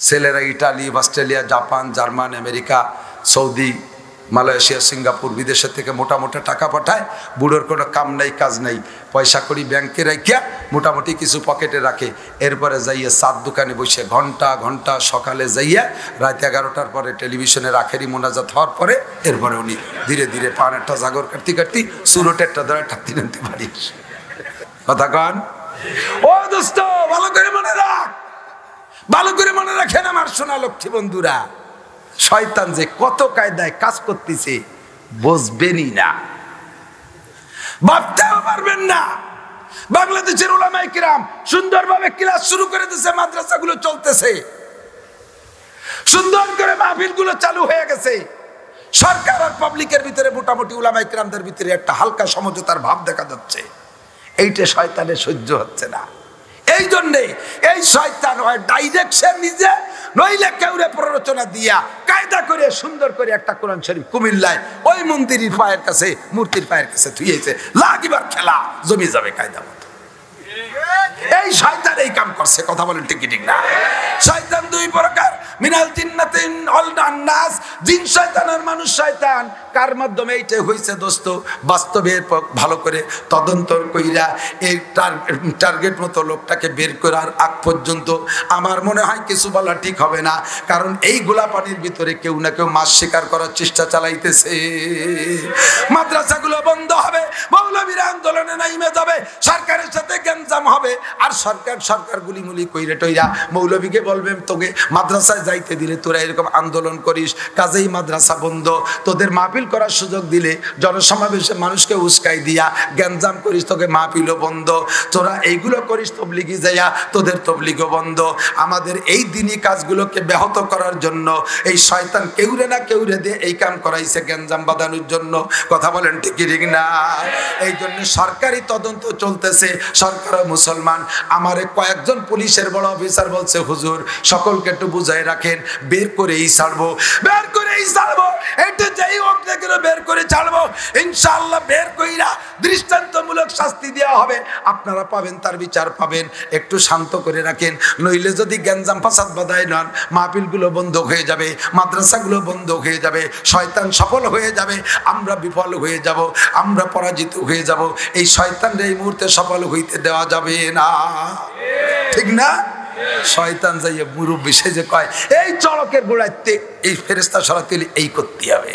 ছেলেরা Italy, Australia, Japan, German, America, Saudi, Malaysia, Singapore বিদেশের থেকে মোটা মোটা টাকা পাঠায়। বুড়োর কোনো কাম নেই, কাজ নেই, পয়সা করি ব্যাংকে রাখিয়া মোটামুটি কিছু পকেটে রাখে। এরপরে যাইয়া চার দোকানে বসে ঘন্টা ঘন্টা, সকালে যাইয়া রাত 11টার পরে টেলিভিশনের আখেরি মোনাজাত হওয়ার পরে এরপরে উনি ধীরে ধীরে পান একটা জাগর কাটতে কাটতে সুরটেরটা ধরে টাকতে টানতে পারি। কথা কন ও দোস্ত, ভালো করে মনে রাখ, ভালো করে মনে রাখেন আমার সোনা লক্ষ্মী বন্ধুরা। শয়তান যে কত কায়দায় কাজ করতেছে বুঝবেনই না, ভাবতেও পারবেন না। বাংলাদেশের উলামায়ে কিরাম সুন্দরভাবে ক্লাস শুরু করে দিয়েছে, মাদ্রাসাগুলো চলতেছে, সুন্দর করে মাহফিলগুলো চালু হয়ে গেছে। সরকার আর পাবলিকের ভিতরে মোটামুটি উলামায়ে কিরামদের ভিতরে একটা হালকা সমঝোতার ভাব দেখা যাচ্ছে। এইটা শয়তানের সহ্য হচ্ছে না। এই জন্যে এই শয়তান হয় ডাইরেকশন নিজে, নইলে কেউরে প্ররোচনা দিয়া কায়দা করে সুন্দর করে একটা কোরআন শরীফ কুমিল্লায় ওই মন্দিরের পায়ের কাছে, মূর্তির পায়ের কাছে থুইয়েছে, লাগিবার খেলা জমি যাবে কায়দা মতো। এই শয়তান এই কাম করছে, কথা বলেন ঠিক ঠিক না? শয়তান দুই প্রকার, মিনাল জিন্নাতিন ওয়াল নাস, জিন শয়তান আর মানুষ শয়তান। কার মাধ্যমে এইটা হইছে দোস্ত, বাস্তবে ভালো করে তদন্ত কইরা এই টার্গেট মতো লোকটাকে বের করার আগ পর্যন্ত আমার মনে হয় কিছু বলা ঠিক হবে না। কারণ এই গোলা পানির ভিতরে কেউ না কেউ মাছ শিকার করার চেষ্টা চালাইতেছে। মাদ্রাসাগুলো বন্ধ হবে, মৌলবীরা আন্দোলনে নাইমে যাবে, সরকারের সাথে গ্যাঞ্জাম হবে। আর সরকার গুলিমুলি কইরে টইরা মৌলবীকে বলবেন তোকে মাদ্রাসায় যাইতে দিলে তোরা এরকম আন্দোলন করিস, কাজেই মাদ্রাসা বন্ধ। তোদের মাহফিল করার সুযোগ দিলে জনসমাবেশে মানুষকে উস্কাই দিয়া গ্যাঞ্জাম করিস, তোকে মাহফিলও বন্ধ। তোরা এইগুলো করিস তবলিগি যাইয়া, তোদের তবলিগও বন্ধ। আমাদের এই দিনই কাজগুলোকে ব্যাহত করার জন্য এই শয়তান কেউরে না কেউরে দিয়ে এই কাম করাইছে গ্যাঞ্জাম বাঁধানোর জন্য। কথা বলেন ঠিক ঠিক না? এই জন্য সরকারি তদন্ত চলতেছে, সরকার মুসলমান। আমারে কয়েকজন পুলিশের বড় অফিসার বলছে, হুজুর সকলকে একটু বুঝাই রাখেন, বের করেই ছাড়বো, বের করেই ছাড়বো, এটা যেই হোক না কেন বের করে ছাড়বো ইনশাআল্লাহ। বের কইরা দৃষ্টান্তমূলক শাস্তি দেওয়া হবে, আপনারা পাবেন, তার বিচার পাবেন। একটু শান্ত করে রাখেন, নইলে যদি গ্যাঞ্জাম ফাসাদ বাধায় নন, মাহফিলগুলো বন্ধ হয়ে যাবে, মাদ্রাসাগুলো বন্ধ হয়ে যাবে, শয়তান সফল হয়ে যাবে, আমরা বিফল হয়ে যাব, আমরা পরাজিত হয়ে যাব। এই শয়তানরা এই মুহূর্তে সফল হইতে দেওয়া যাবে না, ঠিক না? শয়তান যাইয়া মুরব্বি সেজে কয়, এই চড়কের গোড়াইতে এই ফেরেশতা সরাতে এই করতে হবে।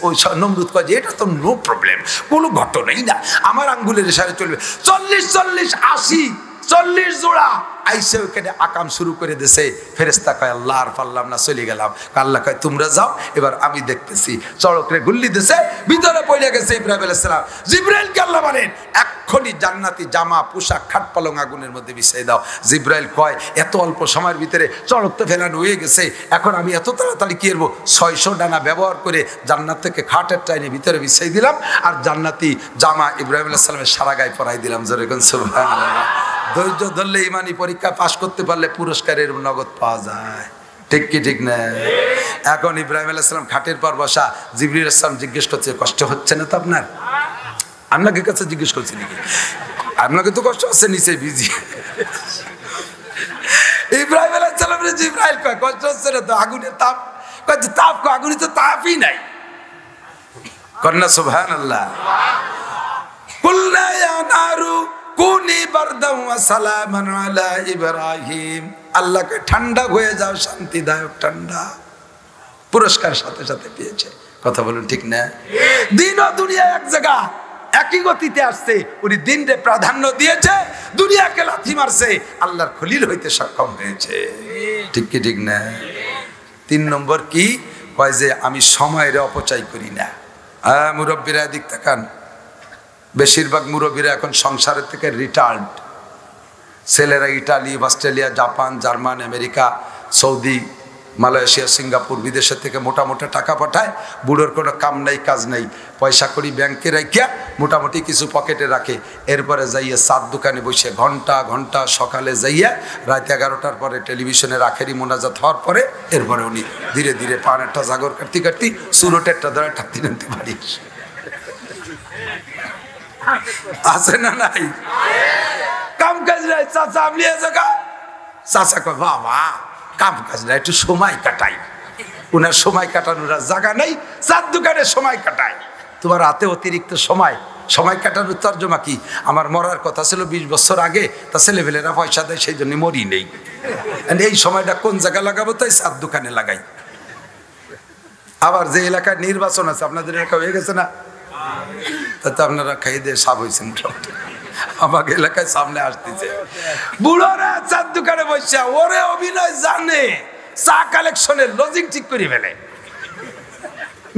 ওই নমরুদ কয় যে এটা তো নো প্রবলেম, কোনো ঘটনাই না, আমার আঙ্গুলের ইশারায় চলবে। 40 80 40 জোড়া আইসে ওখানে আকাম শুরু করে দিছে। ফেরেশতা কয় আল্লাহ আর পারলাম না, চলে গেলাম। আল্লাহ কয় তোমরা যাও, এবার আমি দেখতেছি। চড়করে গুল্লি দিছে, ভিতরে পড়ে গেছে ইব্রাহিম আলাইহিস সালাম। জিবরাইলকে আল্লাহ বলেন এক্ষুনি জান্নাতি জামা পোশাক খাট পালং আগুনের মধ্যে বিছিয়ে দাও। জিবরাইল কয় এত অল্প সময়ের ভিতরে চড়ক তো ফেলানো হয়ে গেছে, এখন আমি এত তাড়াতাড়ি কি করবো? 600 ডানা ব্যবহার করে জান্নাত থেকে খাটের টাইনে ভিতরে বিছিয়ে দিলাম, আর জান্নাতি জামা ইব্রাহিম আলাইহিস সালামের সারা গায়ে পরাই দিলাম। জোরে কোন সুবহানাল্লাহ। ধৈর্য ধরলে ইমানি পরীক্ষা পাশ করতে পারলে পুরস্কারের নগদ পাওয়া যায়, ঠিক কি ঠিক না? এখন ইব্রাহিম আলাইহিস সালাম খাটের পর বসা, জিবরিল আলাইহিস সালাম জিজ্ঞেস করছে কষ্ট হচ্ছে না তো আপনার? আপনাকে কাছে জিজ্ঞেস করছি নাকি? আপনাকে তো কষ্ট হচ্ছে, নিচে বিজি। ইব্রাহিম আলাইহিস সালামের জিবরাইল কয় কষ্ট হচ্ছে না তো? আগুনের তাপ, কয় তাপ, আগুনে তো তাপই নাই। কন্যা সুবহানাল্লাহ। কুলনা ইয়া নারু কুনি বারদাম ওয়া সালামান আলা ইব্রাহিম, আল্লাহকে ঠান্ডা হয়ে যাও, শান্তিদায়ক ঠান্ডা। পুরস্কার সাথে সাথে পেয়েছে। কথা বলুন ঠিক না? দিন ও দুনিয়া এক জায়গা, একই গতিতে আসছে। উনি দিনরে প্রাধান্য দিয়েছে, দুনিয়াকে লাথি মারছে, আল্লাহর খলিল হইতে সক্ষম হয়েছে, ঠিক কি ঠিক না? 3 নম্বর কি কয় যে আমি সময়ের অপচয় করি না। মুরব্বীরা দিক তাকান, বেশিরভাগ মুরব্বীরা এখন সংসারের থেকে রিটায়ার্ড। ছেলেরা Italy, Australia, Japan, German, America, Saudi, Malaysia, Singapore বিদেশের থেকে মোটা মোটা টাকা পাঠায়। বুড়োর কোনো কাম নেই, কাজ নেই, পয়সা করি ব্যাংকে রাখিয়া মোটামুটি কিছু পকেটে রাখে। এরপরে যাইয়া চার দোকানে বসে ঘন্টা ঘন্টা, সকালে যাইয়া রাত 11টার পরে টেলিভিশনের আখেরি মোনাজাত হওয়ার পরে এরপরে উনি ধীরে ধীরে পান একটা জাগর কাটতে কাটতে সুরটেরটা ধরে টাকতে টানতে পারি। আছে না নাই? কাম কাজ নাই। চাচা আপনি চাচা কয় বাবা কাম কাজ না, একটু সময় কাটাই। উনার সময় কাটানোর আর জায়গা নেই, চার দোকানে সময় কাটায়। তোমার হাতে অতিরিক্ত সময় কাটানোর তর্জমা কি? আমার মরার কথা ছিল 20 বছর আগে, তা ছেলেপেলেরা পয়সা দেয়, সেই জন্য মরি নেই। এই সময়টা কোন জায়গায় লাগাবো? তাই চার দোকানে লাগাই। আবার যে এলাকায় নির্বাচন আছে, আপনাদের এলাকা হয়ে গেছে না? তাতে আপনারা খাইয়ে দিয়ে সাপ হয়েছেন মোটামুটি। আমাকে এলাকায় সামনে আসতেছে বুড়োরা চার দোকানে বসে, ওরে অভিনয় জানে, চা কালেকশনের লজিং ঠিক করে ফেলে।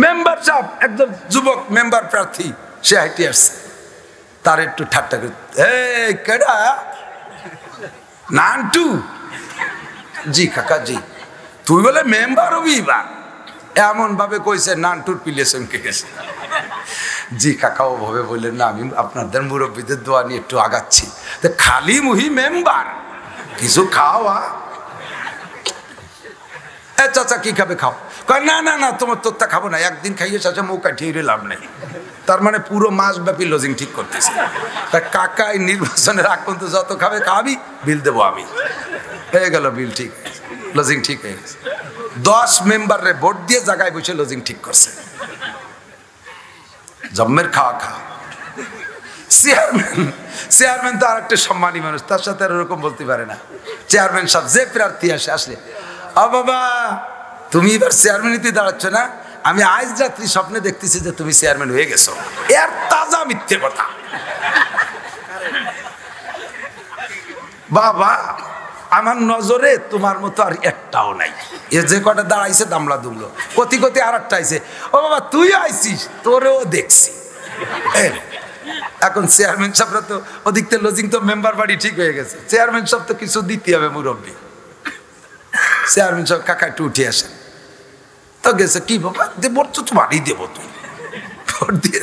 মেম্বার সাহেব একজন যুবক মেম্বার প্রার্থী, সে হাইটে আসছে, তার একটু ঠাট্টা করে, এই কেডা নান্টু? জি কাকা জি। তুই বলে মেম্বার হবি? বা এমন ভাবে কইছে নান্টুর পিলে চমকে গেছে। জি কাকা ও ভাবে বললেন, না আমি আপনাদের মুরব্বীদের দোয়া নিয়ে একটু আগাচ্ছি। তো খালি মুহি মেম্বার, কিছু খাওয়া। এ চাচা কি খাবে? খাও। কয় না না না, তোমার তোরটা খাবো না, একদিন খাইয়ে চাচা মৌ কাঠিয়ে লাভ নেই। তার মানে পুরো মাস ব্যাপী লজিং ঠিক করতেছে। তা কাকা এই নির্বাচনের আগ পর্যন্ত যত খাবে খাওয়াবি, বিল দেবো আমি। হয়ে গেল বিল ঠিক, লজিং ঠিক হয়ে গেছে। 10 মেম্বারে ভোট দিয়ে জায়গায় বসে লজিং ঠিক করছে। জম্মের খাওয়া খা। চেয়ারম্যান তো আর একটা সম্মানী মানুষ, তার সাথে আর ওরকম বলতে পারে না। চেয়ারম্যান সাহেব যে প্রার্থী আসলে, ও বাবা তুমি এবার চেয়ারম্যানিতে দাঁড়াচ্ছ না? আমি আজ রাত্রি স্বপ্নে দেখতেছি যে তুমি চেয়ারম্যান হয়ে গেছো। এর তাজা মিথ্যে কথা। বাবা আমার নজরে তোমার মতো আর একটাও নাই। এ যে কটা দাঁড়াইছে দামলা দুমলো, কতি কতি আর একটা আইছে। ও বাবা তুই আইছিস, তোরেও দেখছি। এখন চেয়ারম্যান সাহেবরা তো ওদিক থেকে লজিং তো মেম্বার বাড়ি ঠিক হয়ে গেছে, চেয়ারম্যান সাহেব তো কিছু দিতে হবে মুরব্বী। চেয়ারম্যান সাহেব কাকা একটু উঠে আসেন তো গেছে, কি বাবা দেবো তো তোমারই দেবো, তুমি ভোট দিয়ে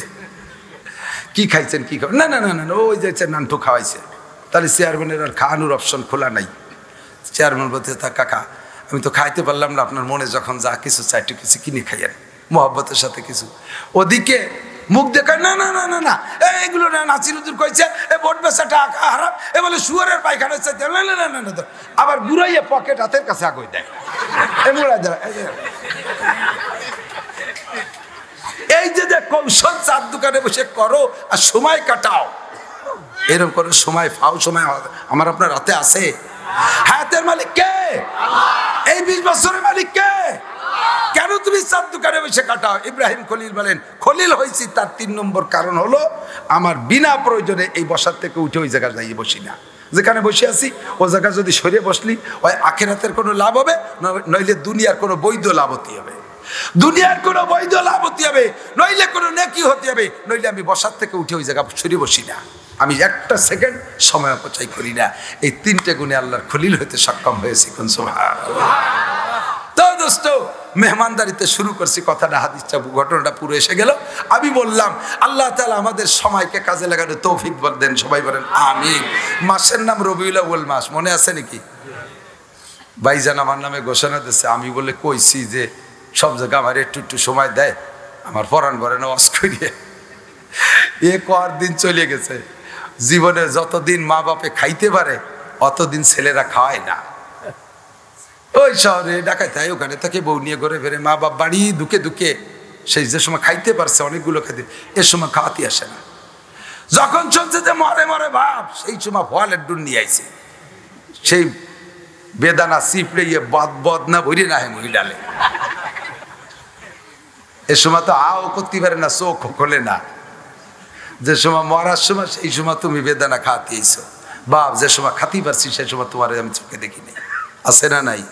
কি খাইছেন কি খাবেন? না না না না ওই যাচ্ছে নান্টু খাওয়াইছে। তাহলে চেয়ারম্যানের আর খাওয়ানোর অপশন খোলা নাই। চেয়ারম্যান বলতে, তা কাকা আমি তো খাইতে পারলাম না, আপনার মনে যখন যা কিছু চাই একটু কিছু কিনে খাইয়েন মোহাব্বতের সাথে কিছু। ওদিকে মুখ দেখায়, না না না না না এইগুলো না, নাচির হুজুর কইছে এ ভোট বেচাটা হারাম, এ বলে শুয়ারের পায়খানা চাইতে, না না না না না। আবার বুড়াইয়ে পকেট হাতের কাছে আগুই দেয়। এই যে কৌশল চার দোকানে বসে করো আর সময় কাটাও, এরকম করে সময় ফাও, সময় আমার আপনার হাতে আছে। হাতের মালিক কে? এই 20 বছরের মালিক কে? কেন তুমি চার দোকানে বসে কাটাও? ইব্রাহিম খলিল বলেন, খলিল হয়েছি তার 3 নম্বর কারণ হলো আমার বিনা প্রয়োজনে এই বসার থেকে উঠে ওই জায়গায় যাইয়ে বসি না। যেখানে বসে আছি ও জায়গায় যদি সরিয়ে বসলি, ওই আখিরাতের কোনো লাভ হবে, নইলে দুনিয়ার কোনো বৈধ লাভ হতে হবে। দুনিয়ার কোনো বৈধ লাভ হতে হবে, নইলে কোনো নেকি হতে হবে, নইলে আমি বসার থেকে উঠে ওই জায়গা সরিয়ে বসি না। আমি একটা সেকেন্ড সময় অপচয় করি না। এই 3টে গুণে আল্লাহর খলিল হতে সক্ষম হয়েছি। কোন সুবহানাল্লাহ। তো দোস্ত মেহমানদারিতে শুরু করছি, কথাটা হাদিসটা ঘটনাটা পুরো এসে গেল। আমি বললাম আল্লাহ তাআলা আমাদের সময়কে কাজে লাগানো তৌফিক দেন, সবাই বলেন আমিন। মাসের নাম রবিউল আউয়াল মাস, মনে আছে নাকি? ভাইজান আমার নামে ঘোষণা দিচ্ছে, আমি বলে কইছি যে সব জায়গায় আমার একটু একটু সময় দেয়, আমার পরাণ ভরে না ওয়াজ করিয়ে। এ কর দিন চলে গেছে, জীবনে যতদিন মা বাপে খাইতে পারে অতদিন ছেলেরা খাওয়ায় না। ওই শহরে ঢাকায় তাই ওখানে তাকে বউ নিয়ে ঘরে ফেরে, মা বাপ বাড়ি দুকে দুকে সেই যে সময় খাইতে পারছে অনেকগুলো খেতে, এর সময় খাওয়াতে আসে না। যখন চলছে যে মরে মরে ভাব, সেই সময় ফলের ডুন নিয়ে আইছে, সেই বেদানা চিপড়ে ইয়ে বদ না ভরে না হে মহিলালে। এ সময় তো আও করতে পারে না, চোখ খোলে না। যে সময় মরার সময় সেই সময় তুমি বেদানা খাওয়াতে আইছো। বাপ যে সময় খাতেই পারছি সেই সময় তোমার আমি চোখে দেখিনি। আছে না নাই?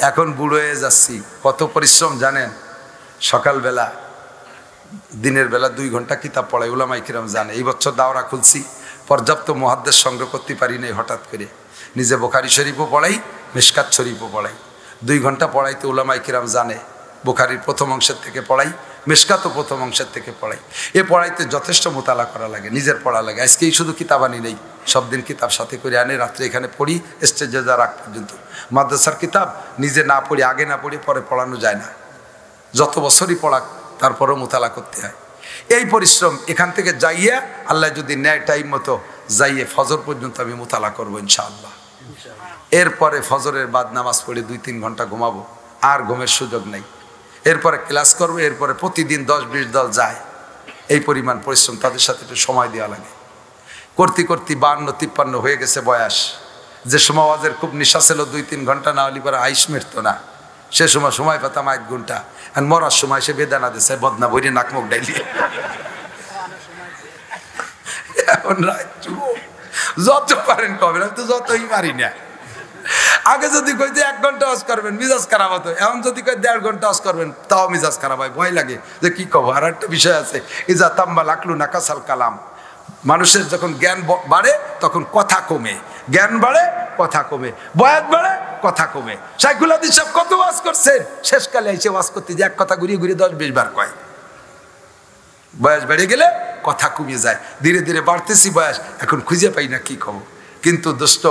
এখন বুড়ো হয়ে যাচ্ছি, কত পরিশ্রম জানেন। সকালবেলা দিনের বেলা 2 ঘন্টা কিতাব পড়াই, উলামায়ে কিরাম জানে। এই বছর দাওরা খুলছি, পর্যাপ্ত মুহাদ্দিস সংগ্রহ করতে পারি নাই হঠাৎ করে। নিজে বুখারী শরীফও পড়াই, মিশকাত শরীফও পড়াই। 2 ঘন্টা পড়াইতে উলামায়ে কিরাম জানে। বুখারীর প্রথম অংশের থেকে পড়াই, মিশকাতও প্রথম অংশের থেকে পড়াই। এ পড়াইতে যথেষ্ট মোতালা করা লাগে, নিজের পড়া লাগে। আজকেই শুধু কিতাব আনি নেই, সব দিন কিতাব সাথে করে আনে, রাত্রে এখানে পড়ি স্টেজে যাওয়ার আগ পর্যন্ত। মাদ্রাসার কিতাব নিজে না পড়ি, আগে না পড়ি পরে পড়ানো যায় না। যত বছরই পড়াক তারপরও মোতালা করতে হয়। এই পরিশ্রম এখান থেকে যাইয়া আল্লাহ যদি ন্যায় টাইম মতো যাইয়ে ফজর পর্যন্ত আমি মোতালা করবো ইনশাআল্লাহ। এরপরে ফজরের বাদ নামাজ পড়ে 2-3 ঘন্টা ঘুমাবো, আর ঘুমের সুযোগ নেই। এরপরে ক্লাস করবো, এরপরে প্রতিদিন 10-20 দল যায়। এই পরিমাণ পরিশ্রম, তাদের সাথে একটু সময় দেওয়া লাগে। করতে করতে 52-53 হয়ে গেছে বয়স। যে সময় আওয়াজের খুব নেশা ছিল, 2-3 ঘন্টা না হলে পরে আইস মিটত না, সে সময় পেতাম 1 ঘন্টা। আর মরার সময় সে বেদানা দিছে বদনা বইরে নাকমুখ ডাইলি। এখন যত পারেন কবেন, আমি তো যতই পারি না। আগে যদি কইতে 1 ঘন্টা ওয়াজ করবেন মিজাজ খারাপ হতো, এখন যদি কই 1.5 ঘন্টা ওয়াজ করবেন তাও মিজাজ খারাপ হয়, ভয় লাগে যে কি কব। আর একটা বিষয় আছে, ইজা তাম্বা লাকলু নাকাসাল কালাম। মানুষের যখন জ্ঞান বাড়ে তখন কথা কমে, জ্ঞান বাড়ে কথা কমে, বয়াত বাড়ে কথা কমে। শাইখুল হাদিস সাহেব কত ওয়াজ করছেন, শেষকালে এসে ওয়াজ করতে যে এক কথা ঘুরিয়ে ঘুরিয়ে 10-20 বার কয়। বয়স বেড়ে গেলে কথা কমিয়ে যায়, ধীরে ধীরে বাড়তেছি বয়স, এখন খুঁজে পাই না কি খবর। কিন্তু দোস্ত,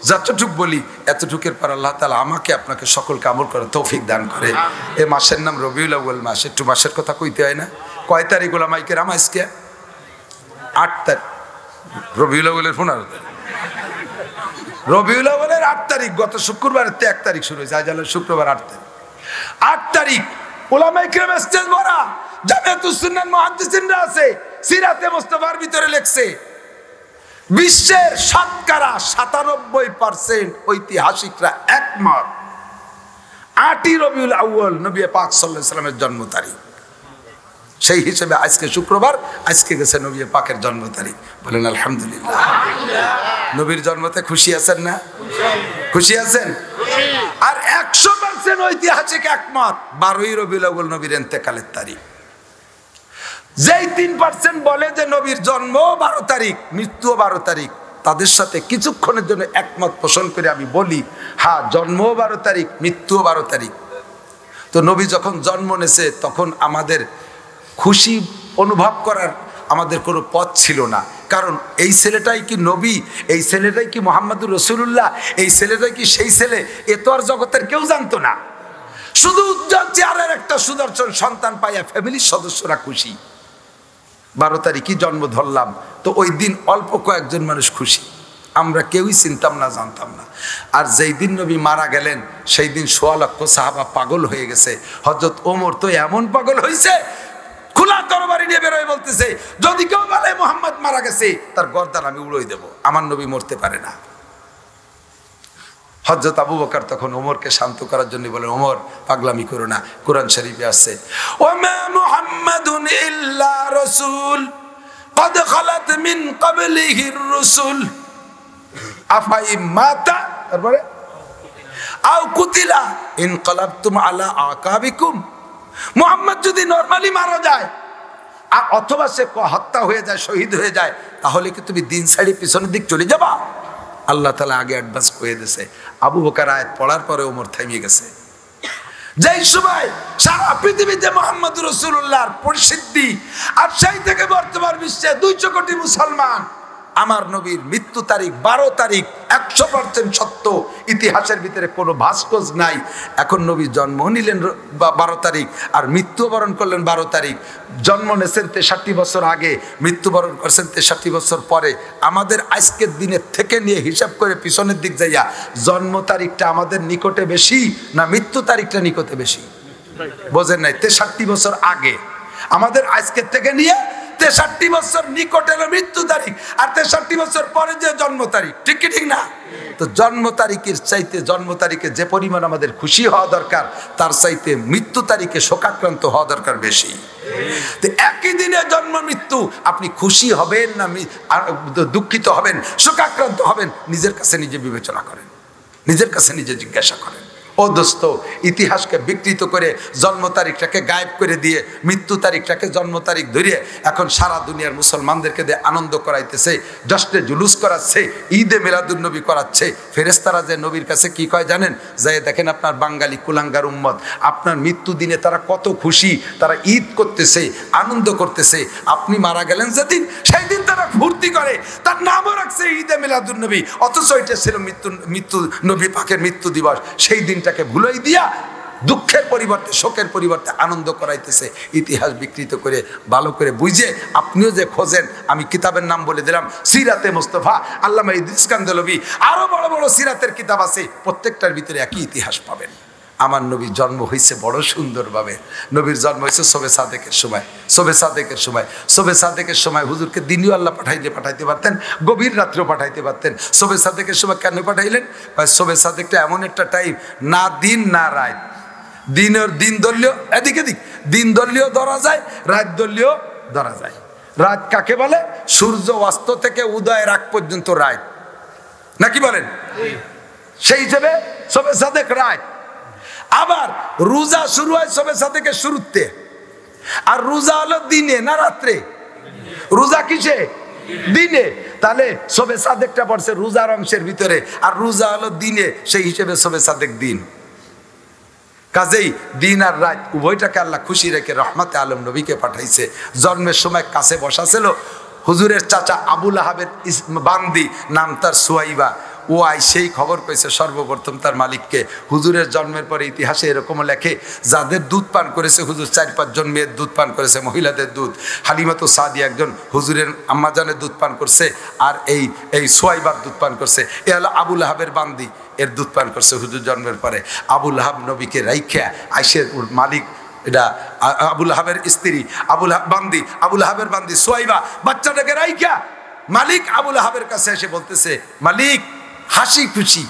যতটুক বলি এতটুকের পর আল্লাহ তাআলা আমাকে আপনাকে সকলকে আমল করে তৌফিক দান করে। এ মাসের নাম রবিউল আউয়াল মাস। একটু মাসের কথা কইতে হয় না? কয় তারিখ ওলামায়ে কেরাম আজকে? 8 তারিখ রবিউল আউয়ালের 15 তারিখ। রবিউল আউয়ালের 8 তারিখ, গত শুক্রবারের 1 তারিখ শুরু হয়েছে, আজ হলো শুক্রবার 8 তারিখ। 8 তারিখ ওলামায়ে কেরাম স্টেজ ভরা, জামিয়াতুস সুন্নাহ মুহাদ্দিসিনরা আছে, সিরাতে মুস্তাফার ভিতরে লেখছে বিশ্বের শতকরা 97% ঐতিহাসিকরা একমত 8ই রবিউল আউয়াল নবী পাক সাল্লাল্লাহু আলাইহি সাল্লামের জন্ম তারিখ। সেই হিসেবে আজকে শুক্রবার, আজকে গেছে নবী পাকের জন্ম তারিখ। বলেন আলহামদুলিল্লাহ। নবীর জন্মতে খুশি আছেন না? খুশি আছেন? আর 100% ঐতিহাসিক একমত 12ই রবিউল আউয়াল নবীর ইন্তেকালের তারিখ। যেই 3% বলে যে নবীর জন্ম 12 তারিখ, মৃত্যুও 12 তারিখ, তাদের সাথে কিছুক্ষণের জন্য একমত পোষণ করে আমি বলি, হ্যাঁ, জন্ম 12 তারিখ, মৃত্যুও 12 তারিখ। তো নবী যখন জন্ম নেছে তখন আমাদের খুশি অনুভব করার আমাদের কোনো পথ ছিল না। কারণ এই ছেলেটাই কি নবী, এই ছেলেটাই কি মুহাম্মদুর রাসূলুল্লাহ, এই ছেলেটাই কি সেই ছেলে, এ তো আর জগতের কেউ জানতো না। শুধু উজ্জ্বল চেহারার একটা সুদর্শন সন্তান পাইয়া ফ্যামিলির সদস্যরা খুশি। 12 তারিখই জন্ম ধরলাম, তো ওই দিন অল্প কয়েকজন মানুষ খুশি, আমরা কেউই চিনতাম না, জানতাম না। আর যেই দিন নবী মারা গেলেন সেই দিন 1.25 লক্ষ সাহাবা পাগল হয়ে গেছে। হযরত ওমর তো এমন পাগল হয়েছে, খোলা তরবারি নিয়ে বেরোয় বলতেছে, যদি কেউ বলে মুহাম্মদ মারা গেছে তার গর্দান আমি উড়িয়ে দেব, আমার নবী মরতে পারে না। হযরত আবু বকর তখন ওমরকে শান্ত করার জন্য বলেন, ওমর পাগলামি করো না, কোরআন শরীফে আছে, ওমা মুহাম্মাদুন ইল্লা রাসূল قد خلت من قبله الرسل أفإن مات أو قتل انقلبتم على أعقابكم। মুহাম্মদ যদি নরমালি মারা যায় অথবা সে হত্যা হয়ে যায়, শহীদ হয়ে যায়, তাহলে কি তুমি দিন ছাড়ি পিছনের দিক চলে যাবা? আল্লাহ তাআলা আগে অ্যাডভান্স করে দিয়েছে। আবু বকর আয়াত পড়ার পরে ওমর থামিয়ে গেছে। যেই সময় সারা পৃথিবীতে মুহাম্মদুর রাসূলুল্লাহর প্রসিদ্ধি, আর সেই থেকে বর্তমান বিশ্বে 200 কোটি মুসলমান আমার নবীর মৃত্যু তারিখ 12 তারিখ 100% সত্য, ইতিহাসের ভিতরে কোনো ভাস্কর্য নাই। এখন নবী জন্ম নিলেন 12 তারিখ আর মৃত্যুবরণ করলেন 12 তারিখ। জন্ম নেছেন 63 বছর আগে, মৃত্যুবরণ করছেন 63 বছর পরে। আমাদের আজকের দিনের থেকে নিয়ে হিসাব করে পিছনের দিক যাইয়া জন্ম তারিখটা আমাদের নিকটে বেশি না মৃত্যু তারিখটা নিকটে বেশি? বোঝেন নাই? 63 বছর আগে আমাদের আজকের থেকে নিয়ে 63 বছর নিকটে মৃত্যু তারিখ, আর 63 বছর পরে যে জন্ম তারিখ, ঠিক কি ঠিক না? তো জন্ম তারিখের চাইতে জন্ম তারিখে যে পরিমাণ আমাদের খুশি হওয়া দরকার, তার চাইতে মৃত্যু তারিখে শোকাক্রান্ত হওয়া দরকার বেশি। তো একই দিনে জন্ম মৃত্যু, আপনি খুশি হবেন না দুঃখিত হবেন, শোকাক্রান্ত হবেন, নিজের কাছে নিজে বিবেচনা করেন, নিজের কাছে নিজে জিজ্ঞাসা করেন। ও দোস্ত, ইতিহাসকে বিকৃত করে জন্ম তারিখটাকে গায়েব করে দিয়ে মৃত্যু তারিখটাকে জন্ম তারিখ ধরিয়ে এখন সারা দুনিয়ার মুসলমানদেরকে দিয়ে আনন্দ করাইতেছে, জশ্নে জুলুস করাচ্ছে, ঈদে মিলাদুন্নবী করাচ্ছে। ফেরেশতারা যে নবীর কাছে কি কয় জানেন? যাই দেখেন আপনার বাঙালি কুলাঙ্গার উম্মত, আপনার মৃত্যু দিনে তারা কত খুশি, তারা ঈদ করতেছে, আনন্দ করতেছে। আপনি মারা গেলেন যেদিন, সেই দিন তারা ফুর্তি করে, তার নামও রাখছে ঈদে মিলাদুন্নবী, অথচ এটা ছিল মৃত্যু নবী পাকের মৃত্যু দিবস। সেই দিনটাকে ভুলাই দিয়া দুঃখের পরিবর্তে শোকের পরিবর্তে আনন্দ করাইতেছে ইতিহাস বিকৃত করে ভালো করে বুঝে আপনিও যে খোঁজেন আমি কিতাবের নাম বলে দিলাম সিরাতে মুস্তাফা আল্লামা ইদ্রিস কান্দেলভি আরো বড় বড় সিরাতের কিতাব আছে প্রত্যেকটার ভিতরে একই ইতিহাস পাবেন আমার নবীর জন্ম হয়েছে বড় সুন্দরভাবে নবীর জন্ম হয়েছে শবে সাদেকের সময় হুজুরকে দিনও আল্লাহ পাঠাইতে পারতেন গভীর রাত্রেও পাঠাইতে পারতেন শবে সাদেকের সময় কেন পাঠাইলেন শবে সাদেকটা এমন একটা টাইম না দিন না রাত দিন দলীয় এদিক দিন দলীয় ধরা যায় রাত দলীয় ধরা যায় রাত কাকে বলে সূর্য অস্ত থেকে উদয়ের আগ পর্যন্ত রাত নাকি বলেন সেই হিসেবে শবে সাদেক রাত আবার রোজা শুরু হয় শবে সাদেকের শুরুতে আর রোজা হলো দিনে না রাত্রে রোজা কিসে দিনে তাহলে শবে সাদেকটা পড়ছে রোজার অংশের ভিতরে আর রোজা হলো দিনে সেই হিসেবে শবে সাদেক দিন কাজেই দিন আর রাত উভয়টাকে আল্লাহ খুশি রেখে রহমতে আলম নবীকে পাঠাইছে জন্মের সময় কাছে বসা ছিল হুজুরের চাচা আবুল আহাবের বান্দি নাম তার সুয়াইবা ও সেই খবর কইছে সর্বপ্রথম তার মালিককে হুজুরের জন্মের পরে ইতিহাসে এরকমও লেখে যাদের দুধ পান করেছে হুজুর 4-5 জন মেয়ের দুধ পান করেছে মহিলাদের দুধ হালিমাতু সাদিয়া একজন হুজুরের আম্মাজানের দুধ পান করছে আর এই সোয়াইবার দুধ পান করছে এ হলো আবুল আহাবের বান্দি এর দুধ পান করছে হুজুর জন্মের পরে আবুল আহাব নবীকে রাইখা আইসের মালিক এটা আবুল আহাবের স্ত্রী আবুল আহাবের বান্দি সোয়াইবা বাচ্চাটাকে রাইখা মালিক আবুল আহাবের কাছে এসে বলতেছে মালিক হাসি খুশি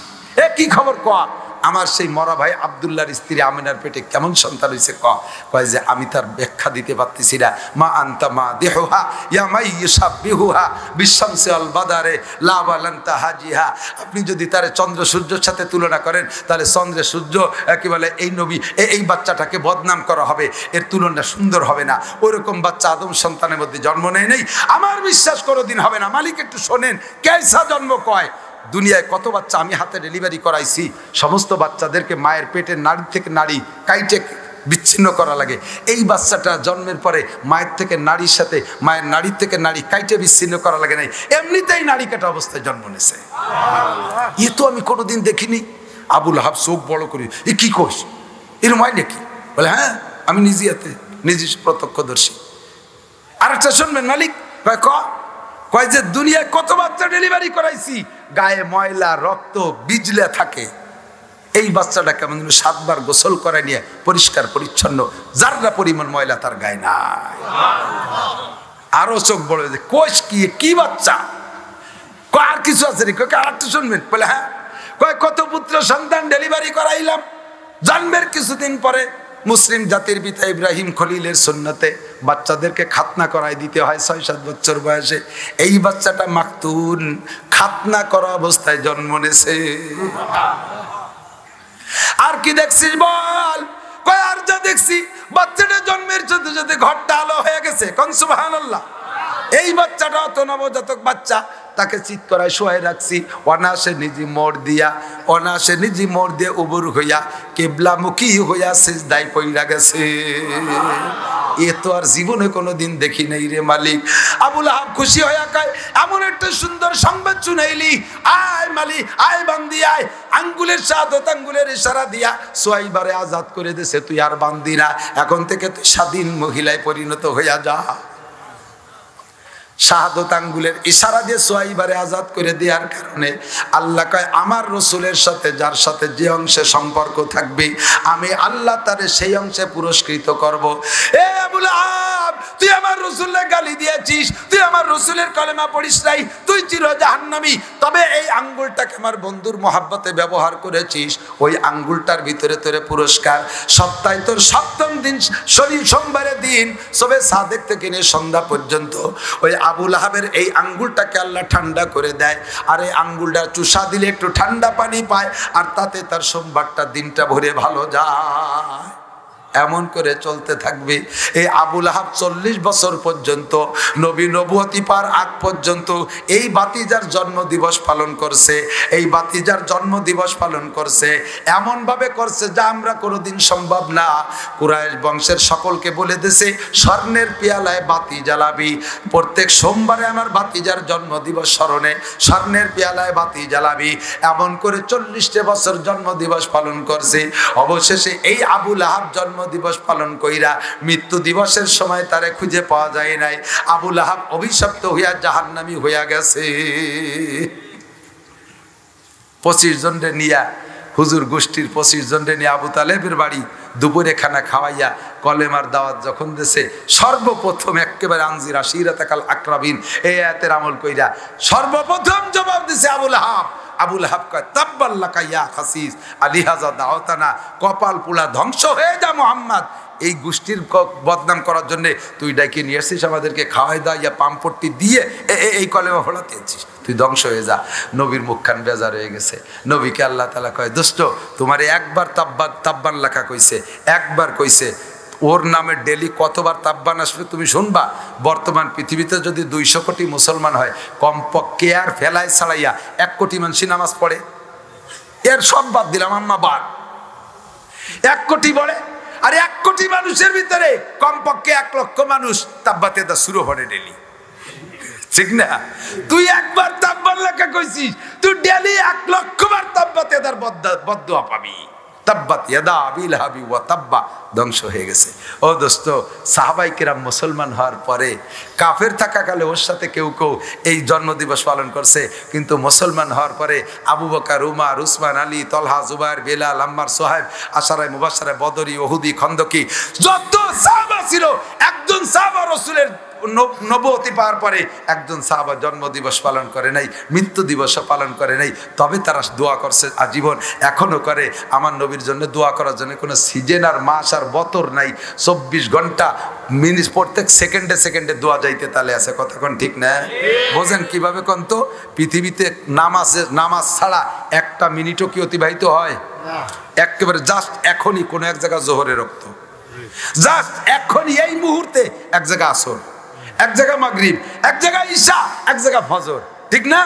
কি খবর কয়া আমার সেই মরা ভাই আব্দুল্লাহর স্ত্রী আমিনার পেটে কেমন সন্তান হয়েছে কয় যে আমি তার ব্যাখ্যা দিতে পারতেছি না মা আনতা মা দেহা ইয়া মাই ইউসাবিহুহা বিশামসি আল বাদারে লা বালান্তা হাজিহা আপনি যদি তার চন্দ্র সূর্যের সাথে তুলনা করেন তাহলে চন্দ্র সূর্য কি বলে এই নবী এই বাচ্চাটাকে বদনাম করা হবে এর তুলনা সুন্দর হবে না ওইরকম বাচ্চা আদম সন্তানের মধ্যে জন্ম নেই আমার বিশ্বাস কোনোদিন হবে না মালিক একটু শোনেন কেসা জন্ম কয় দুনিয়ায় কত বাচ্চা আমি হাতে ডেলিভারি করাইছি সমস্ত বাচ্চাদেরকে মায়ের পেটের নাড়ি থেকে নাড়ি কাইটে বিচ্ছিন্ন করা লাগে এই বাচ্চাটা জন্মের পরে মায়ের থেকে নাড়ির সাথে মায়ের নাড়ির থেকে নাড়ি কাইটে বিচ্ছিন্ন করা লাগে নাই এমনিতেই নাড়ি কাটা অবস্থায় জন্ম নিয়েছে এ তো আমি কোনোদিন দেখিনি আবুল আহাব চোখ বড় করি এ কি কোষ এর মায় নাকি বলে হ্যাঁ আমি নিজে প্রত্যক্ষদর্শী আর একটা শুনবেন মালিক কয় যে দুনিয়ায় কত বাচ্চা ডেলিভারি করাইছি গায়ে ময়লা রক্ত বিজলে থাকে এই বাচ্চাটা কেমন 7 বার গোসল করায় নিয়ে পরিষ্কার পরিচ্ছন্ন যাররা পরিমাণ ময়লা তার গায়ে নাই আরো চোখ বড় যে কোষ কি বাচ্চা আর কিছু আছে রে কয় আর একটু শুনবেন বলে হ্যাঁ কয় কত পুত্র সন্তান ডেলিভারি করাইলাম জন্মের কিছুদিন পরে মুসলিম জাতির পিতা ইব্রাহিম খলিলের সুন্নতে বাচ্চাদেরকে খাতনা করাই দিতে হয় 6-7 বছর বয়সে এই বাচ্চাটা মাকতুন খাতনা করা অবস্থায় জন্ম নেছে আর কি দেখছিস বল কয় আর যা দেখছি বাচ্চাটা জন্মের সাথে সাথে ঘরটা আলো হয়ে গেছে কোন সুবহানাল্লাহ এই বাচ্চাটা অত নবজাতক বাচ্চা তাকে চিৎ করায় শোয়াই রাখছি অনাসে নিজে মোড় দিয়ে উবুর হইয়া কেবলামুখী হইয়া সিজদায় পইরা গেছে এ তো আর জীবনে কোনোদিন দেখি নাই রে মালিক আবুল আহাব খুশি হইয়া কয় এমন একটা সুন্দর সংবাদ শুনাইলি আয় মালিক আয় বান্দি আয় আঙ্গুলের শাহাদত আঙ্গুলের ইশারা দিয়া সোয়াইবারে আজাদ করে দিয়েছে তুই আর বান্দি না এখন থেকে তুই স্বাধীন মহিলায় পরিণত হইয়া যা শাহাদত আঙ্গুলের ইশারা দিয়ে সোয়াইবারে আজাদ করে দেওয়ার কারণে আল্লাহ কয় আমার রসুলের সাথে যার সাথে যে অংশে সম্পর্ক থাকবে আমি আল্লাহ তারে সেই অংশে পুরস্কৃত করব এ আবুল আহাব তুই আমার রসুলের গালি দিয়েছিস তুই আমার রসুলের কলেমা পড়িস নাই তুই চির জাহান্নামী তবে এই আঙ্গুলটাকে আমার বন্ধুর মহাব্বতে ব্যবহার করেছিস ওই আঙ্গুলটার ভিতরে তোরে পুরস্কার সপ্তাহে তোর 7ম দিন সোমবারের দিন সবে সাদেক থেকে নিয়ে সন্ধ্যা পর্যন্ত ওই আবুল আহাবের এই আঙ্গুলটাকে আল্লাহ ঠান্ডা করে দেয় আর এই আঙ্গুলটা চুষা দিলে একটু ঠান্ডা পানি পায় আর তাতে তার সোমবারটা দিনটা ভরে ভালো যায় এমন করে চলতে থাকবে। এই আবুল আহাব 40 বছর পর্যন্ত নবী নবুয়তি পার আগ পর্যন্ত এই বাতিজার জন্ম দিবস পালন করছে, এই বাতিজার জন্ম দিবস পালন করছে, এমন ভাবে করছে যা আমরা কোনোদিন সম্ভব না। কুরাইশ বংশের সকলকে বলে দিয়েছে স্বর্ণের পেয়ালায় বাতি জ্বালাবি, প্রত্যেক সোমবারে আমার বাতিজার জন্ম দিবস স্মরণে স্বর্ণের পেয়ালায় বাতি জ্বালাবি। এমন করে 40 বছর জন্ম দিবস পালন করছে। অবশেষে এই আবুল আহাব জন্ম দিবস পালন কইরা মৃত্যু দিবসের সময় তারে খুঁজে পাওয়া যায় নাই। আবুল আহাব অভিশপ্ত হইয়া জাহান্নামী হইয়া গেছে। 25 জনরে নিয়া হুজুর গোষ্ঠীর 25 জনরে নিয়ে আবু তালেবের বাড়ি দুপুরে খানা খাওয়াইয়া কলেমার দাওয়াত যখন দিয়েছে, সর্বপ্রথম একেবারে আনজির আশিরাতাকাল আকরাবিন এই আয়াতের আমল কইরা সর্বপ্রথম জবাব দিছে আবুল আহাব। আবুল আহাব কয় তাব্বাল্লাকা ইয়া খাসিস আলিহাজা দাওতানা, কপাল পোড়া, ধ্বংস হয়ে যা মুহাম্মদ। এই গোষ্ঠীর বদনাম করার জন্য তুই ডাইকে নিয়ে আসছিস, আমাদেরকে খাওয়াই দা ইয়া পাম্পট্টি দিয়ে এই কলেমা ফোড়াতে আছিস, তুই ধ্বংস হয়ে যা। নবীর মুখখান বেজার হয়ে গেছে। নবীকে আল্লাহ তাআলা কয় দোস্ত তোমারে একবার তাব্বান লেখা কইছে, একবার কইছে, ওর নামে ডেলি কতবার তাব্বান আসবে তুমি শুনবা। বর্তমান পৃথিবীতে যদি 200 কোটি মুসলমান হয়, কমপক্ষে আর ফেলায় ছাড়াইয়া 1 কোটি মানুষ নামাজ পড়ে। এর সব বাদ দিলাম, আম্মা বাদ 1 কোটি পড়ে, আর 1 কোটি মানুষের ভিতরে কমপক্ষে 1 লক্ষ মানুষ তাব্বাতে দা শুরু করে ডেলি, ঠিক না? তুই একবার তাব্বান লেখা কইছিস, তুই ডেলি 1 লক্ষ বার তাব্বাতে দার বদদুয়া পাবি। তাব্বাত ইয়াদা আবি লাহাবি ওয়া তাব্বা, ধ্বংস হয়ে গেছে। ও দোস্ত, সাহাবায়ে কেরাম মুসলমান হওয়ার পরে কাফের থাকাকালে ওর সাথে কেউ কেউ এই জন্মদিবস পালন করছে, কিন্তু মুসলমান হওয়ার পরে আবু বকর, উমর, উসমান, আলী, তলহা, জুবায়ের, বেলাল, আম্মার, সোহাইব, আশারায়ে মুবাশশারা, বদরি, ওহুদি, খন্দকি, যত সাহাবা ছিল, একজন সাহাবা রাসূলের নবুয়তি পাওয়ার পরে একজন সাহাবা জন্ম দিবস পালন করে নাই, মৃত্যু দিবসও পালন করে নাই। তবে তারা দোয়া করছে আজীবন, এখনো করে। আমার নবীর জন্য দোয়া করার জন্য কোনো সিজন আর মাস আর বতর নাই। 24 ঘন্টা মিনিট, প্রত্যেক সেকেন্ডে সেকেন্ডে দোয়া যাইতে তালে আছে। কতক্ষণ ঠিক না? বোঝেন কিভাবে কোন তো পৃথিবীতে নামাজ ছাড়া একটা মিনিটও কি অতিবাহিত হয়? একেবারে জাস্ট এখনই কোন এক জায়গা জোহরে রক্ত, জাস্ট এখনই এই মুহূর্তে এক জায়গা আসর, এক জায়গা মাগরিব, এক জায়গা ঈশা, এক জায়গা ফজর, ঠিক না?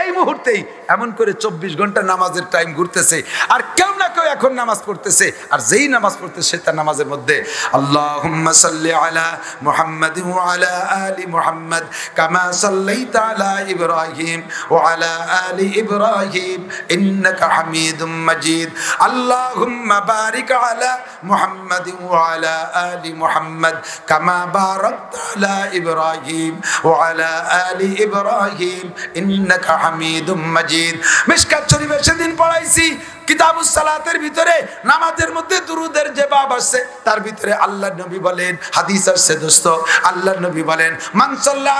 এই মুহূর্তেই এমন করে 24 ঘন্টা নামাজের টাইম ঘুরতেছে, আর কেউ না কেউ এখন নামাজ পড়তেছে। আর যেই নামাজ পড়তেছে তার নামাজের মধ্যে আল্লাহুম্মা সাল্লি আলা মুহাম্মাদ ওয়া আলা আলি মুহাম্মাদ কামা সাল্লাইতা আলা ইব্রাহিম ওয়া আলা আলি ইব্রাহিম ইন্নাকা হামিদুম মাজিদ। আল্লাহুম্মা বারিক আলা মুহাম্মাদ ওয়া আলা আলি মুহাম্মাদ কামা বারাকতা আলা ইব্রাহিম ওয়া আলা আলি ইব্রাহিম ইন্নাকা হামিদুম মাজিদ। মিশকাত শরীফে সেদিন পড়াইছি কিতাবুস সালাতের ভিতরে নামাজের মধ্যে দুরুদের যে বাব আছে তার ভিতরে আল্লাহর নবী বলেন, হাদিস আছে দোস্ত, আল্লাহর নবী বলেন মান সাল্লা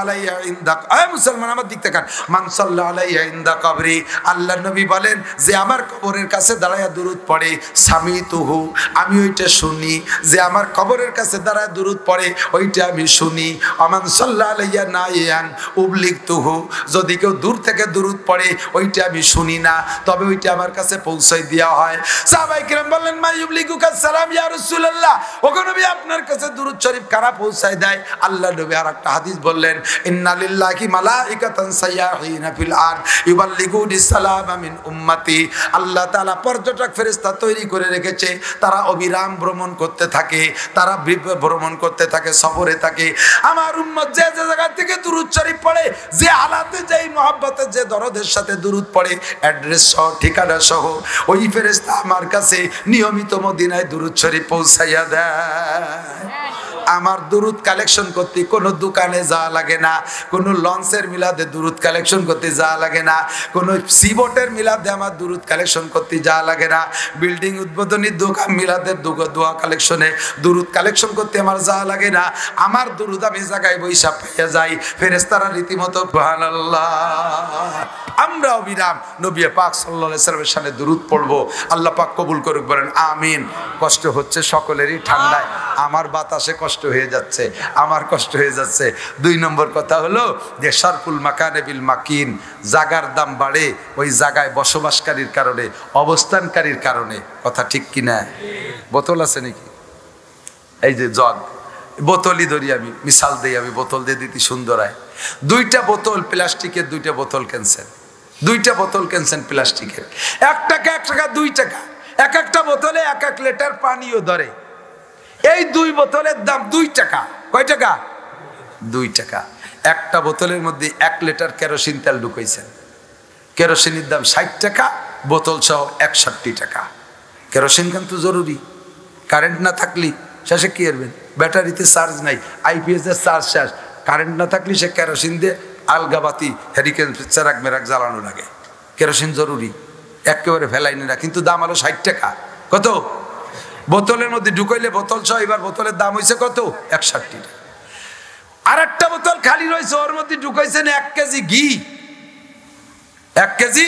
আলাইয়া ইনদা, আয় মুসলমান আমার দিক তাকান, মান সাল্লা আলাইয়া ইনদা কবরি, আল্লাহর নবী বলেন যে আমার কবরের কাছে দাঁড়ায়া দুরুদ পড়ে, সামিতুহু, আমি ওইটা শুনি, যে আমার কবরের কাছে দাঁড়ায় দুরুদ পড়ে ওইটা আমি শুনি। আমান সাল্লা আলাইয়া নাইয়ান উবলিগতুহু, যদি কেউ দূর থেকে দুরুদ পড়ে ওইটা আমি শুনি না, তবে ওইটা আমার কাছে পৌঁছাই দেওয়া হয়। সাহাবায়ে কেরাম বললেন মা ইউবলিগুকা সালাম ইয়া রাসূলুল্লাহ, ওগো নবী আপনার কাছে দুরূদ শরীফ কারা পৌঁছায় দেয়? আল্লাহ নবী আরেকটা হাদিস বললেন ইন্না লিল্লাহি মালাইকাতান সাইয়াহিনা ফিল আরদ ইউবলিগুনিস সালাম মিন উম্মতি, আল্লাহ তাআলা পর্যটক ফেরেশতা তৈরি করে রেখেছে, তারা অবিরাম ভ্রমণ করতে থাকে, তারা ভ্রমণ করতে থাকে, সফরে থাকে। আমার উম্মত যে যে জায়গা থেকে দুরূদ শরীফ পড়ে, যে হালাতে, যেই মহব্বতে, যে দরদের সাথে দুরূদ পড়ে, অ্যাড্রেস সহ, ঠিকানা সহ, ওই ফেরেশতা আমার কাছে নিয়মিত মদিনায় দুরূদ শরীফ পৌঁছাইয়া দেয়। আমার দুরুদ কালেকশন করতে কোনো দোকানে যাওয়া লাগে না, কোনো লঞ্চের মিলাদে দুরুদ কালেকশন করতে যাওয়া লাগে না, কোনো সিবোটের মিলাদে আমার দুরুদ কালেকশন করতে যাওয়া লাগে না, বিল্ডিং উদ্বোধনী দোকান মিলাদের দোয়া কালেকশনে দুরুদ কালেকশন করতে আমার যাওয়া লাগে না। আমার দুরুদ আমি জায়গায় বৈশা পাইয়া যাই, ফেরেশতারা রীতিমতো সুবহানাল্লাহ। আমরা অবিরাম নবী পাক সাল্লাল্লাহু আলাইহি ওয়াসাল্লামের শানে দুরুদ পড়বো। আল্লাহ পাক কবুল করুক, বলেন আমিন। কষ্ট হচ্ছে সকলেরই ঠান্ডায়, আমার বাতাসে কষ্ট কষ্ট হয়ে যাচ্ছে, আমার কষ্ট হয়ে যাচ্ছে। 2 নম্বর কথা হলো যে সরফুল মাকানে বিল মাকিন, জাগার দাম বাড়ে ওই জায়গায় বসবাসকারীর কারণে, অবস্থানকারীর কারণে। কথা ঠিক কিনা? বোতল আছে নাকি? এই যে জগ, বোতলই ধরি আমি, মিশাল দিই আমি, বোতল দিয়ে দিতে সুন্দর হয়। 2টা বোতল প্লাস্টিকের, 2টা বোতল ক্যান্সেল, 2টা বোতল ক্যান্সেল প্লাস্টিকের। 1 টাকা 1 টাকা 2 টাকা, এক একটা বোতলে 1 লিটার পানিও ধরে। এই 2 বোতলের দাম 2 টাকা। কয় টাকা? 2 টাকা। একটা বোতলের মধ্যে 1 লিটার কেরোসিন তেল ঢুকাইছেন, কেরোসিনের দাম 60 টাকা, বোতল সহ 61 টাকা। কেরোসিন কিন্তু জরুরি, কারেন্ট না থাকলে শেষে কি করবেন? ব্যাটারিতে চার্জ নাই, আইপিএস এর চার্জ শেষ, কারেন্ট না থাকলে সে কেরোসিন দিয়ে আলগাবাতি হেরিকেন চেরাক মেরাক জ্বালানো লাগে। কেরোসিন জরুরি, একেবারে ফেলাইনি না, কিন্তু দাম হলো 60 টাকা। কত? বোতলের মধ্যে ঢুকাইলে বোতল সহ এবার বোতলের দাম হয়েছে কত? 61 টাকা। আর একটা বোতল খালি রয়েছে, ওর মধ্যে ঢুকাইছেন 1 কেজি ঘি। 1 কেজি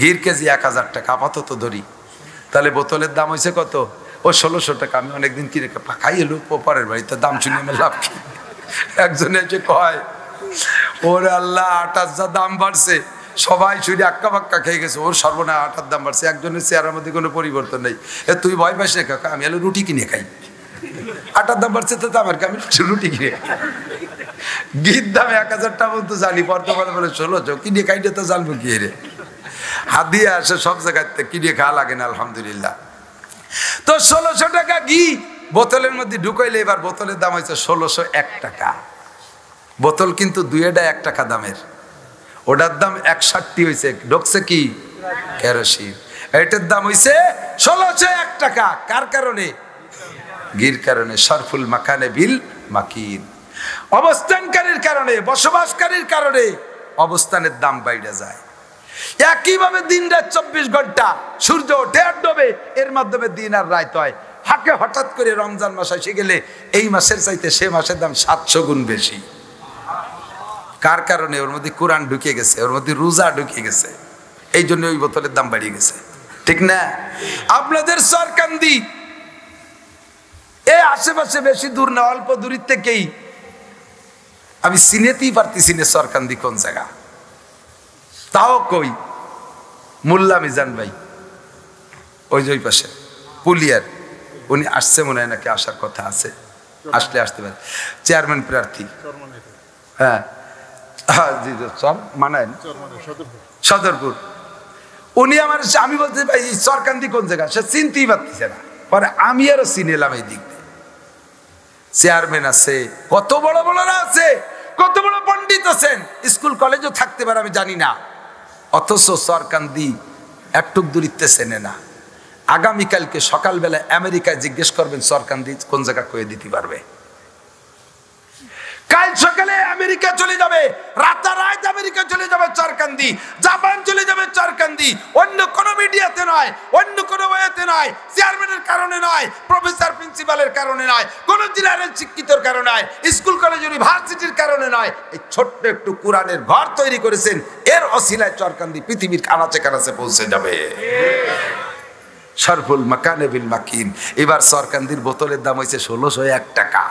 ঘির কেজি 1000 টাকা আপাতত ধরি, তাহলে বোতলের দাম হয়েছে কত? ও 1600 টাকা। আমি অনেকদিন কিনে খাই এলো পরের বাড়িতে, দাম শুনে আমার লাভ কি? একজনে এসে কয়, ওরে আল্লাহ, আটার যা দাম বাড়ছে, সবাই শুধু আক্কা বাক্কা খেয়ে গেছে, ওর সর্বনাশ, আটার দাম বাড়ছে। একজনের চেহারার মধ্যে কোনো পরিবর্তন নেই। তুই ভয় পাস না কাকা? আমি হলো রুটি কিনে খাই। আটার দাম বাড়ছে তো আমার, আমি রুটি কিনে খাই। ঘির দাম 1000 টাকা তো জানি, বর্তমানে বলে 1600, কিনে খাইতে তো জানবো কি রে? হাত দিয়ে আসে সব জায়গাতে, কিনে খাওয়া লাগে না আলহামদুলিল্লাহ। তো 1600 টাকা ঘি বোতলের মধ্যে ঢুকাইলে এবার বোতলের দাম হয়েছে 1601 টাকা। বোতল কিন্তু 2টা 1 টাকা দামের, ওটার দাম 61 হয়েছে। ঢুকছে কি? কেরোসিন। এটার দাম হয়েছে 1601 টাকা। কার কারণে? ঘির কারণে। সরফুল মাকানে বিল মাকিন, অবস্থানকারীর কারণে, বসবাসকারীর কারণে অবস্থানের দাম বাইরে যায়। একইভাবে দিন রাত 24 ঘন্টা, সূর্য ওঠে আর ডোবে, এর মাধ্যমে দিন আর রাত হয়। হাকে হঠাৎ করে রমজান মাস এসে গেলে এই মাসের চাইতে সে মাসের দাম 700 গুণ বেশি। কার কারণে? ওর মধ্যে কোরআন ঢুকে গেছে, ওর মধ্যে রোজা ঢুকে গেছে, এই জন্য ওই বোতলের দাম বাড়িয়ে গেছে। ঠিক না? আপনাদের সরকান্দি এই আশেপাশে বেশি দূর না, অল্প দূরের থেকেই আমি চিনেতেই পারতেছি না সরকান্দি কোন জায়গা। তাও কই, মোল্লা মিজান ভাই ওই যে ওই পাশে পুলিয়ার, উনি আসছে মনে হয়, নাকি আসার কথা আছে, আসলে আসতে পারে। চেয়ারম্যান প্রার্থী, হ্যাঁ জি মানায় সদরপুর। উনি আমার, আমি বলতে ভাই সরকান্দি কোন জায়গা, সে চিনতেই পারতেছে না। পরে আমি আরো চিনেলাম এই দিক দিয়ে। চেয়ারম্যান আছে, কত বড় বড়রা আছে, কত বড় পণ্ডিত আছেন, স্কুল কলেজও থাকতে পারে আমি জানি না, অথচ সরকান্দি একটুক দূরিত্বে চেনে না। আগামীকালকে সকালবেলা আমেরিকায় জিজ্ঞেস করবেন সরকান্দি কোন জায়গা কয়ে দিতে পারবে। কাল সকালে আমেরিকা চলে যাবে, রাতারাত আমেরিকা চলে যাবে সরকান্দি, জাপান চলে যাবে সরকান্দি। অন্য কোনো মিডিয়াতে নয়, অন্য কোনো ওয়েতে নয়, চেয়ারম্যানের কারণে নয়, প্রফেসর প্রিন্সিপালের কারণে নয়, কোন জেনারেল শিক্ষিতর কারণে নয়, স্কুল কলেজ ইউনিভার্সিটির কারণে নয়। এই ছোট্ট একটু কোরআনের ঘর তৈরি করেছেন, এর অসিলায় সরকান্দি পৃথিবীর কানাচে কানাচে পৌঁছে যাবে। সরফুল মাকানে বিল মাকিন। এবার সরকান্দির বোতলের দাম হয়েছে 1601 টাকা।